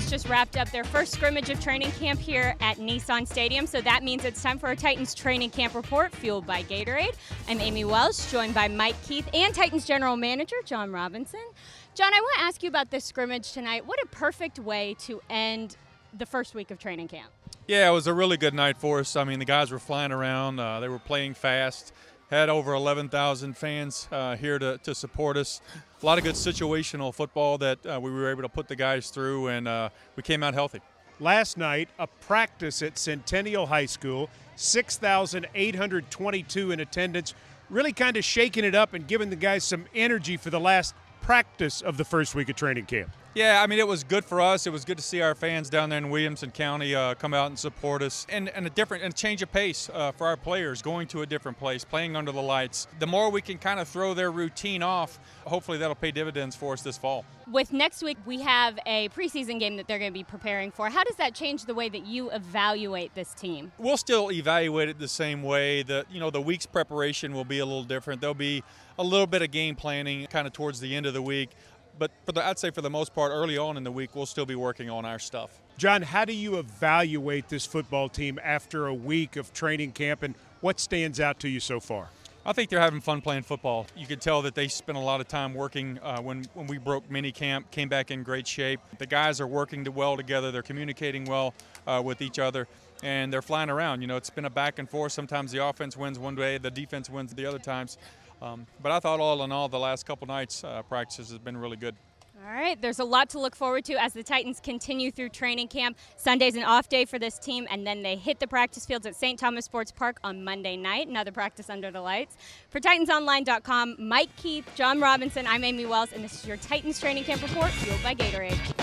Titans just wrapped up their first scrimmage of training camp here at Nissan Stadium, so that means it's time for our Titans training camp report, fueled by Gatorade. I'm Amie Wells, joined by Mike Keith and Titans General Manager Jon Robinson. Jon, I want to ask you about this scrimmage tonight. What a perfect way to end the first week of training camp. Yeah, it was a really good night for us. I mean, the guys were flying around. They were playing fast. Had over 11,000 fans here to support us. A lot of good situational football that we were able to put the guys through, and we came out healthy. Last night, a practice at Centennial High School, 6,822 in attendance, really kind of shaking it up and giving the guys some energy for the last practice of the first week of training camp. Yeah, I mean, it was good for us. It was good to see our fans down there in Williamson County come out and support us, and a change of pace for our players, going to a different place, playing under the lights. The more we can kind of throw their routine off, hopefully that'll pay dividends for us this fall. With next week, we have a preseason game that they're going to be preparing for. How does that change the way that you evaluate this team? We'll still evaluate it the same way. The week's preparation will be a little different. There'll be a little bit of game planning kind of towards the end of the week. But I'd say for the most part, early on in the week, we'll still be working on our stuff. Jon, how do you evaluate this football team after a week of training camp, and what stands out to you so far? I think they're having fun playing football. You could tell that they spent a lot of time working when we broke mini camp, came back in great shape. The guys are working well together. They're communicating well with each other, and they're flying around. You know, it's been a back and forth. Sometimes the offense wins one day, the defense wins the other times. But I thought all in all, the last couple nights practices has been really good. All right, there's a lot to look forward to as the Titans continue through training camp. Sunday's an off day for this team, and then they hit the practice fields at St. Thomas Sports Park on Monday night, another practice under the lights. For TitansOnline.com, Mike Keith, Jon Robinson, I'm Amie Wells, and this is your Titans training camp report, fueled by Gatorade.